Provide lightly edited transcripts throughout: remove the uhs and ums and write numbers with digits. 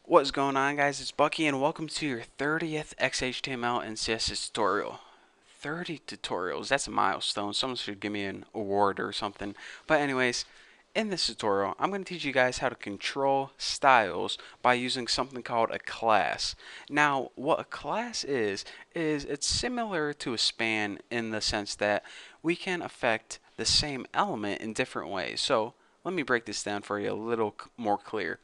What's going on, guys? It's Bucky and welcome to your 30th XHTML and CSS tutorial. 30 tutorials, that's a milestone. Someone should give me an award or something. But anyways, in this tutorial, I'm going to teach you guys how to control styles by using something called a class. Now, what a class is it's similar to a span in the sense that we can affect the same element in different ways. So, let me break this down for you a little more clear.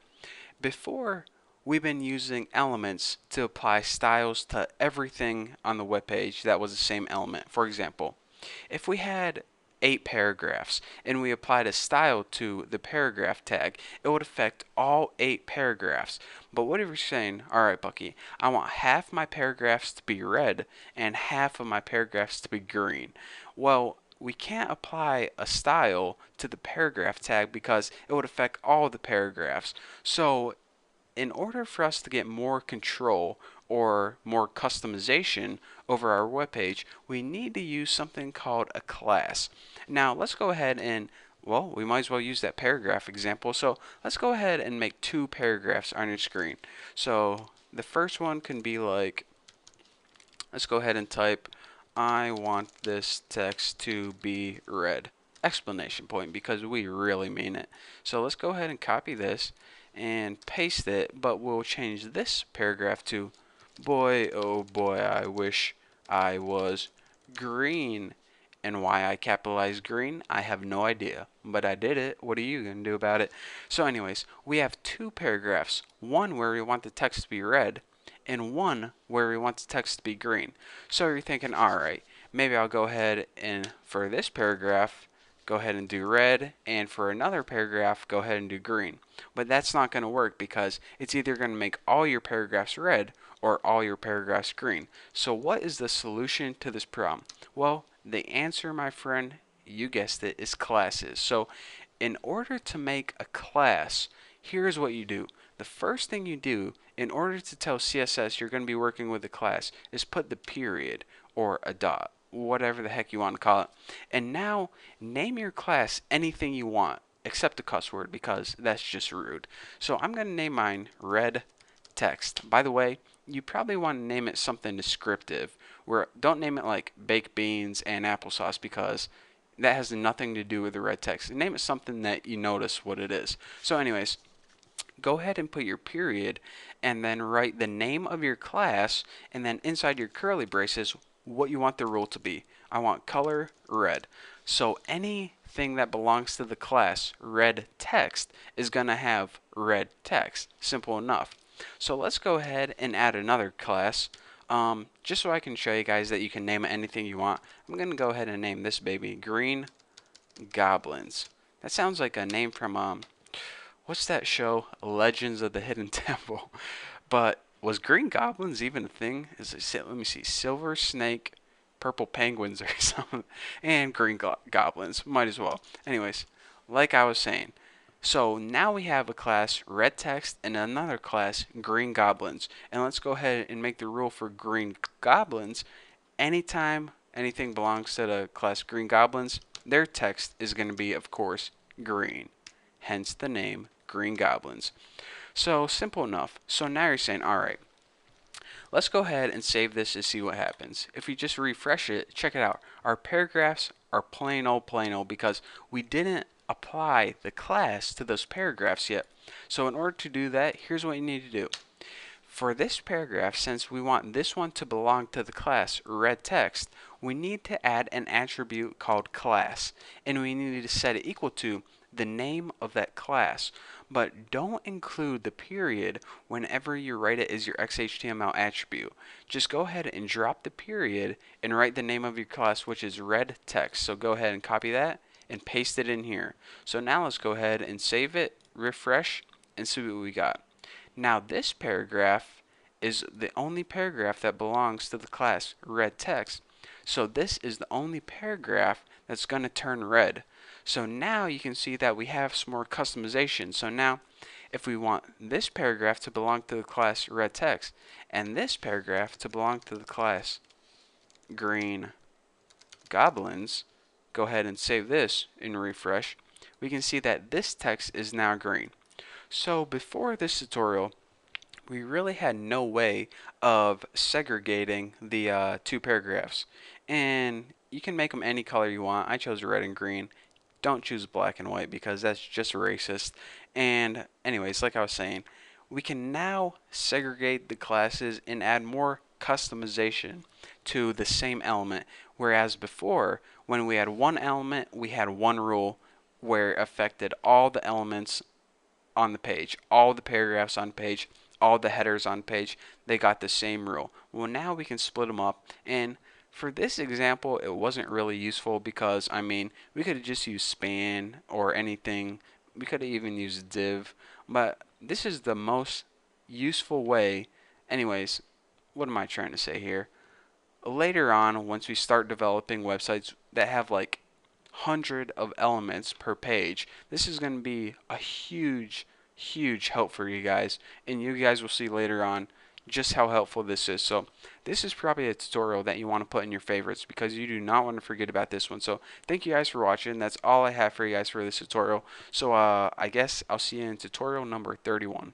Before, we've been using elements to apply styles to everything on the web page that was the same element. For example, if we had 8 paragraphs and we applied a style to the paragraph tag, it would affect all 8 paragraphs. But what if you're saying, all right, Bucky, I want half my paragraphs to be red and half of my paragraphs to be green? Well, we can't apply a style to the paragraph tag because it would affect all the paragraphs. So in order for us to get more control or more customization over our web page, we need to use something called a class. Now, let's go ahead and, well, we might as well use that paragraph example. So let's go ahead and make 2 paragraphs on your screen. So the first one can be like, let's go ahead and type, I want this text to be red! Explanation point, because we really mean it. So let's go ahead and copy this and paste it, but we'll change this paragraph to, boy, oh boy, I wish I was green. And why I capitalized green, I have no idea, but I did it. What are you going to do about it? So anyways, we have 2 paragraphs, one where we want the text to be red and one where we want the text to be green. So you're thinking, alright, maybe I'll go ahead and for this paragraph, go ahead and do red, and for another paragraph, go ahead and do green. But that's not going to work because it's either going to make all your paragraphs red or all your paragraphs green. So what is the solution to this problem? Well, the answer, my friend, you guessed it, is classes. So in order to make a class, here's what you do. The first thing you do in order to tell CSS you're going to be working with a class is put the period or a dot, whatever the heck you want to call it. And now name your class anything you want except the cuss word because that's just rude. So I'm going to name mine red text. By the way, you probably want to name it something descriptive. Where don't name it like baked beans and applesauce because that has nothing to do with the red text. Name it something that you notice what it is. So anyways, go ahead and put your period and then write the name of your class and then inside your curly braces what you want the rule to be. I want color red. So anything that belongs to the class red text is going to have red text. Simple enough. So let's go ahead and add another class. Just so I can show you guys that you can name it anything you want. I'm going to go ahead and name this baby Green Goblins. That sounds like a name from what's that show? Legends of the Hidden Temple. But was Green Goblins even a thing? Let me see. Silver Snake, Purple Penguins or something. And Green Goblins. Might as well. Anyways, like I was saying. So now we have a class red text and another class green goblins. And let's go ahead and make the rule for green goblins. Anytime anything belongs to the class green goblins, their text is going to be, of course, green. Hence the name Green Goblins. So simple enough. So now you're saying, alright, let's go ahead and save this and see what happens. If we just refresh it, check it out. Our paragraphs are plain old because we didn't apply the class to those paragraphs yet. So in order to do that, here's what you need to do. For this paragraph, since we want this one to belong to the class red text, we need to add an attribute called class, and we need to set it equal to the name of that class. But don't include the period whenever you write it as your XHTML attribute. Just go ahead and drop the period and write the name of your class, which is red text. So go ahead and copy that and paste it in here. So now let's go ahead and save it, refresh, and see what we got. Now this paragraph is the only paragraph that belongs to the class red text. So this is the only paragraph that's going to turn red. So now you can see that we have some more customization. So now if we want this paragraph to belong to the class red text and this paragraph to belong to the class green goblins, go ahead and save this and refresh. We can see that this text is now green. So before this tutorial, we really had no way of segregating the two paragraphs. And you can make them any color you want. I chose red and green. Don't choose black and white because that's just racist. And anyways, like I was saying, we can now segregate the classes and add more customization to the same element. Whereas before, when we had one element, we had one rule where it affected all the elements on the page, all the paragraphs on page, all the headers on page, they got the same rule. Well, now we can split them up, and for this example, it wasn't really useful because, I mean, we could have just used span or anything. We could have even used div, but this is the most useful way. Anyways, what am I trying to say here? Later on, once we start developing websites that have like 100 of elements per page, this is going to be a huge help for you guys, and you guys will see later on just how helpful this is. So this is probably a tutorial that you want to put in your favorites because you do not want to forget about this one. So thank you guys for watching. That's all I have for you guys for this tutorial. So I guess I'll see you in tutorial number 31.